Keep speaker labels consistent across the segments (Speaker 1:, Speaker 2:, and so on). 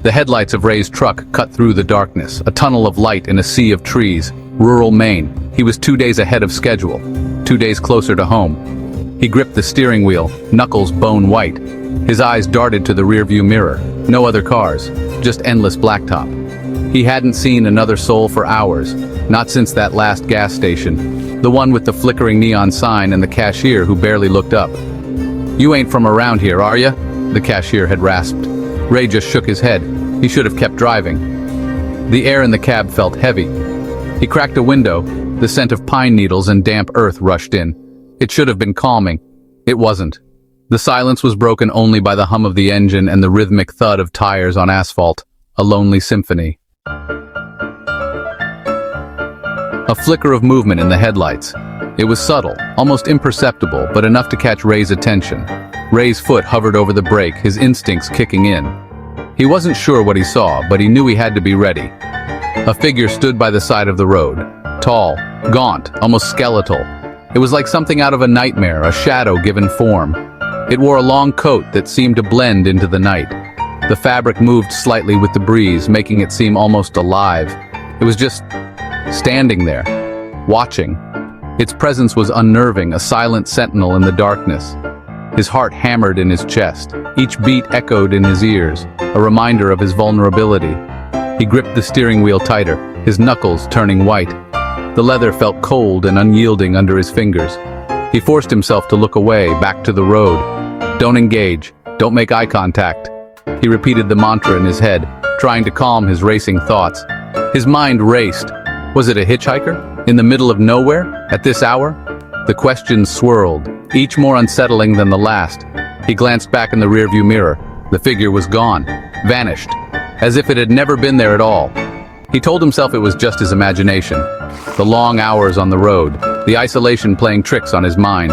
Speaker 1: The headlights of Ray's truck cut through the darkness, a tunnel of light in a sea of trees. Rural Maine. He was 2 days ahead of schedule, 2 days closer to home. He gripped the steering wheel, knuckles bone white. His eyes darted to the rearview mirror. No other cars, just endless blacktop. He hadn't seen another soul for hours, not since that last gas station, the one with the flickering neon sign and the cashier who barely looked up. "You ain't from around here, are ya?" the cashier had rasped. Ray just shook his head. He should have kept driving. The air in the cab felt heavy. He cracked a window. The scent of pine needles and damp earth rushed in. It should have been calming. It wasn't. The silence was broken only by the hum of the engine and the rhythmic thud of tires on asphalt, a lonely symphony. A flicker of movement in the headlights. It was subtle, almost imperceptible, but enough to catch Ray's attention. Ray's foot hovered over the brake, his instincts kicking in. He wasn't sure what he saw, but he knew he had to be ready. A figure stood by the side of the road. Tall, gaunt, almost skeletal. It was like something out of a nightmare, a shadow given form. It wore a long coat that seemed to blend into the night. The fabric moved slightly with the breeze, making it seem almost alive. It was just standing there, watching. Its presence was unnerving, a silent sentinel in the darkness. His heart hammered in his chest. Each beat echoed in his ears, a reminder of his vulnerability. He gripped the steering wheel tighter, his knuckles turning white. The leather felt cold and unyielding under his fingers. He forced himself to look away, back to the road. "Don't engage. Don't make eye contact." He repeated the mantra in his head, trying to calm his racing thoughts. His mind raced. Was it a hitchhiker? In the middle of nowhere? At this hour? The questions swirled, each more unsettling than the last. He glanced back in the rearview mirror. The figure was gone, vanished, as if it had never been there at all. He told himself it was just his imagination. The long hours on the road, the isolation playing tricks on his mind.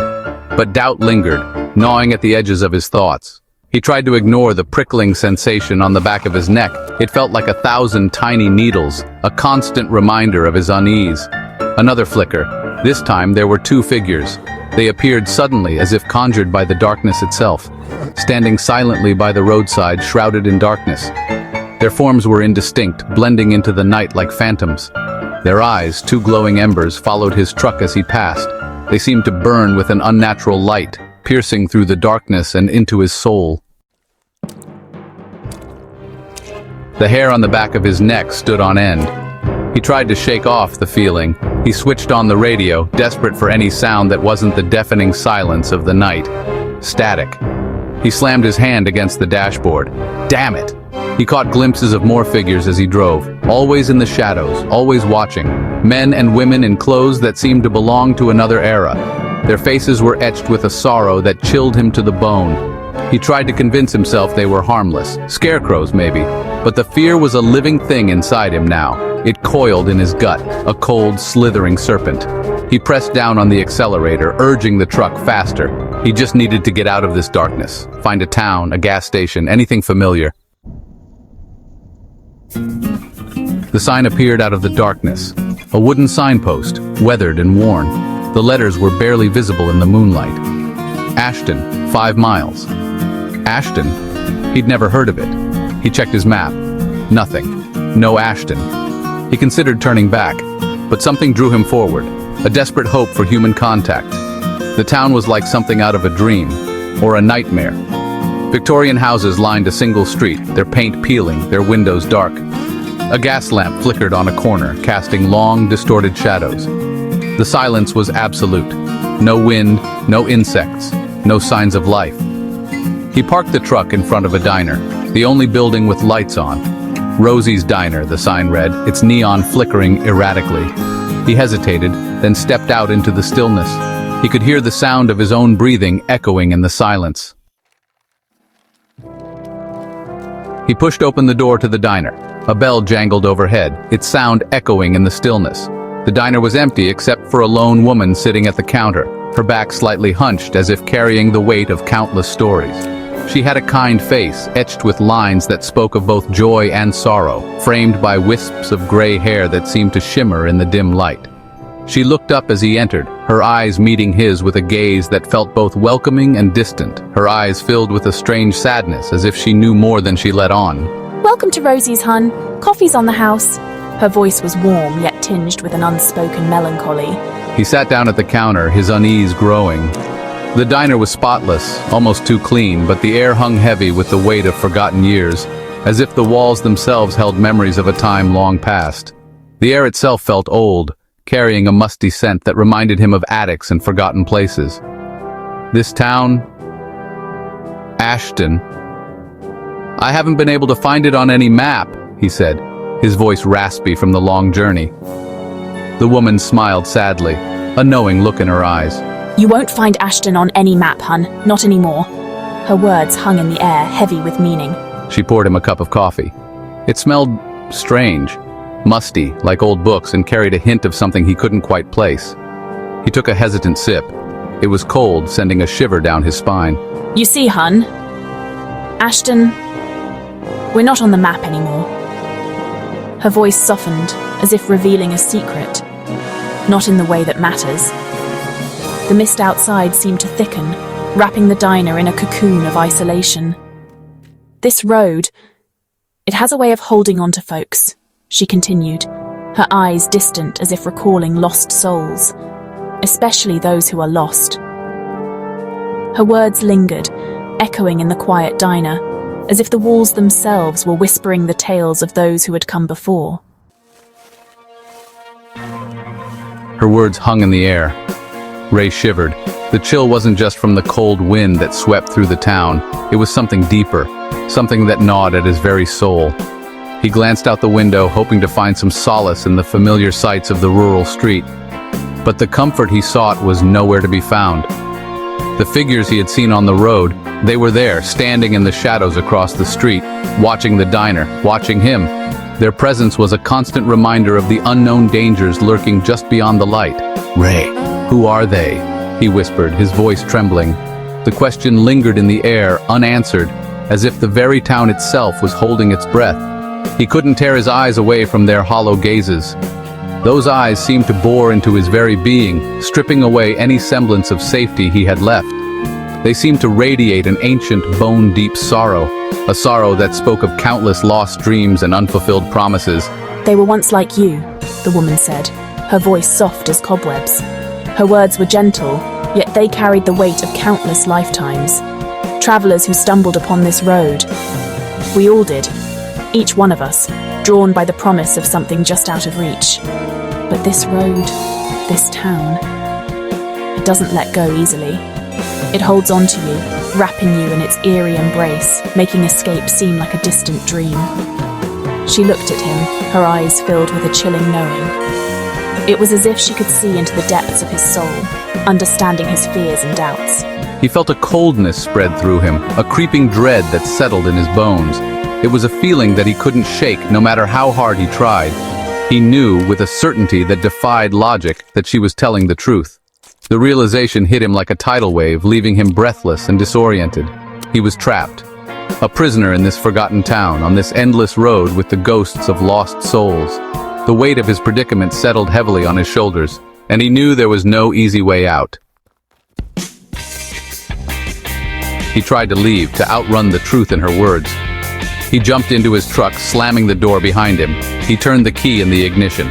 Speaker 1: But doubt lingered, gnawing at the edges of his thoughts. He tried to ignore the prickling sensation on the back of his neck. It felt like 1,000 tiny needles, a constant reminder of his unease. Another flicker. This time there were two figures. They appeared suddenly, as if conjured by the darkness itself, standing silently by the roadside, shrouded in darkness. Their forms were indistinct, blending into the night like phantoms. Their eyes, two glowing embers, followed his truck as he passed. They seemed to burn with an unnatural light, piercing through the darkness and into his soul. The hair on the back of his neck stood on end. He tried to shake off the feeling. He switched on the radio, desperate for any sound that wasn't the deafening silence of the night. Static. He slammed his hand against the dashboard. Damn it! He caught glimpses of more figures as he drove, always in the shadows, always watching. Men and women in clothes that seemed to belong to another era. Their faces were etched with a sorrow that chilled him to the bone. He tried to convince himself they were harmless, scarecrows maybe, but the fear was a living thing inside him now. It coiled in his gut, a cold, slithering serpent. He pressed down on the accelerator, urging the truck faster. He just needed to get out of this darkness, find a town, a gas station, anything familiar. The sign appeared out of the darkness, a wooden signpost, weathered and worn. The letters were barely visible in the moonlight. Ashton, 5 miles. Ashton? He'd never heard of it. He checked his map. Nothing. No Ashton. He considered turning back, but something drew him forward, a desperate hope for human contact. The town was like something out of a dream, or a nightmare. Victorian houses lined a single street, their paint peeling, their windows dark. A gas lamp flickered on a corner, casting long, distorted shadows. The silence was absolute. No wind, no insects, no signs of life. He parked the truck in front of a diner, the only building with lights on. Rosie's Diner, the sign read, its neon flickering erratically. He hesitated, then stepped out into the stillness. He could hear the sound of his own breathing echoing in the silence. He pushed open the door to the diner. A bell jangled overhead, its sound echoing in the stillness. The diner was empty except for a lone woman sitting at the counter, her back slightly hunched as if carrying the weight of countless stories. She had a kind face, etched with lines that spoke of both joy and sorrow, framed by wisps of gray hair that seemed to shimmer in the dim light. She looked up as he entered, her eyes meeting his with a gaze that felt both welcoming and distant, her eyes filled with a strange sadness as if she knew more than she let on.
Speaker 2: Welcome to Rosie's, hun. Coffee's on the house. Her voice was warm, yet tinged with an unspoken melancholy.
Speaker 1: He sat down at the counter, his unease growing. The diner was spotless, almost too clean, but the air hung heavy with the weight of forgotten years, as if the walls themselves held memories of a time long past. The air itself felt old, carrying a musty scent that reminded him of attics and forgotten places. This town, Ashton. I haven't been able to find it on any map, he said, his voice raspy from the long journey. The woman smiled sadly, a knowing look in her eyes.
Speaker 2: You won't find Ashton on any map, hun. Not anymore. Her words hung in the air, heavy with meaning.
Speaker 1: She poured him a cup of coffee. It smelled strange, musty, like old books, and carried a hint of something he couldn't quite place. He took a hesitant sip. It was cold, sending a shiver down his spine.
Speaker 2: You see, hun, Ashton, we're not on the map anymore. Her voice softened, as if revealing a secret. Not in the way that matters. The mist outside seemed to thicken, wrapping the diner in a cocoon of isolation. This road, it has a way of holding on to folks, she continued, her eyes distant as if recalling lost souls, especially those who are lost. Her words lingered, echoing in the quiet diner, as if the walls themselves were whispering the tales of those who had come before.
Speaker 1: Her words hung in the air. Ray shivered. The chill wasn't just from the cold wind that swept through the town. It was something deeper, something that gnawed at his very soul. He glanced out the window, hoping to find some solace in the familiar sights of the rural street. But the comfort he sought was nowhere to be found. The figures he had seen on the road, they were there, standing in the shadows across the street, watching the diner, watching him. Their presence was a constant reminder of the unknown dangers lurking just beyond the light. Ray, who are they? He whispered, his voice trembling. The question lingered in the air, unanswered, as if the very town itself was holding its breath. He couldn't tear his eyes away from their hollow gazes. Those eyes seemed to bore into his very being, stripping away any semblance of safety he had left. They seemed to radiate an ancient, bone-deep sorrow, a sorrow that spoke of countless lost dreams and unfulfilled promises.
Speaker 2: They were once like you, the woman said, her voice soft as cobwebs. Her words were gentle, yet they carried the weight of countless lifetimes. Travelers who stumbled upon this road. We all did, each one of us, drawn by the promise of something just out of reach. But this road, this town, it doesn't let go easily. It holds on to you, wrapping you in its eerie embrace, making escape seem like a distant dream. She looked at him, her eyes filled with a chilling knowing. It was as if she could see into the depths of his soul, understanding his fears and doubts.
Speaker 1: He felt a coldness spread through him, a creeping dread that settled in his bones. It was a feeling that he couldn't shake, no matter how hard he tried. He knew, with a certainty that defied logic, that she was telling the truth. The realization hit him like a tidal wave, leaving him breathless and disoriented. He was trapped, a prisoner in this forgotten town, on this endless road with the ghosts of lost souls. The weight of his predicament settled heavily on his shoulders, and he knew there was no easy way out. He tried to leave, to outrun the truth in her words. He jumped into his truck, slamming the door behind him. He turned the key in the ignition.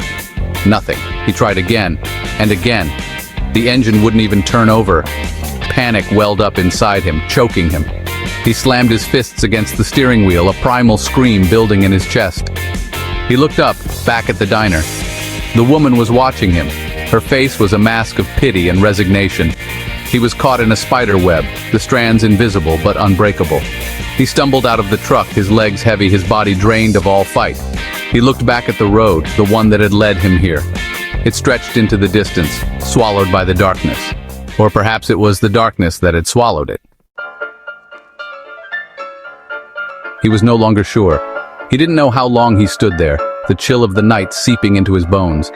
Speaker 1: Nothing. He tried again, and again. The engine wouldn't even turn over. Panic welled up inside him, choking him. He slammed his fists against the steering wheel, a primal scream building in his chest. He looked up, back at the diner. The woman was watching him. Her face was a mask of pity and resignation. He was caught in a spider web, the strands invisible but unbreakable. He stumbled out of the truck, his legs heavy, his body drained of all fight. He looked back at the road, the one that had led him here. It stretched into the distance, swallowed by the darkness. Or perhaps it was the darkness that had swallowed it. He was no longer sure. He didn't know how long he stood there, the chill of the night seeping into his bones.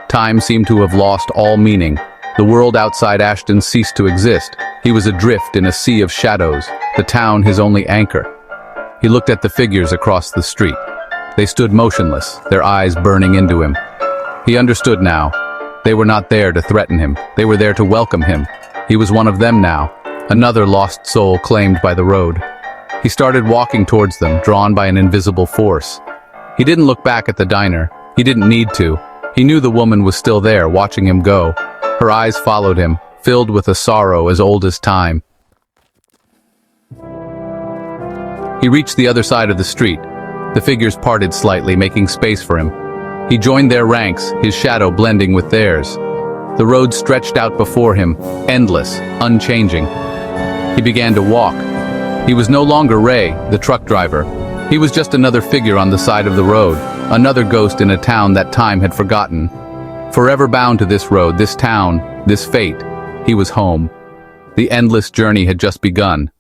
Speaker 1: Time seemed to have lost all meaning. The world outside Ashton ceased to exist. He was adrift in a sea of shadows, the town his only anchor. He looked at the figures across the street. They stood motionless, their eyes burning into him. He understood now. They were not there to threaten him. They were there to welcome him. He was one of them now, another lost soul claimed by the road. He started walking towards them, drawn by an invisible force. He didn't look back at the diner. He didn't need to. He knew the woman was still there, watching him go. Her eyes followed him, filled with a sorrow as old as time. He reached the other side of the street. The figures parted slightly, making space for him. He joined their ranks, his shadow blending with theirs. The road stretched out before him, endless, unchanging. He began to walk. He was no longer Ray, the truck driver. He was just another figure on the side of the road, another ghost in a town that time had forgotten. Forever bound to this road, this town, this fate, he was home. The endless journey had just begun.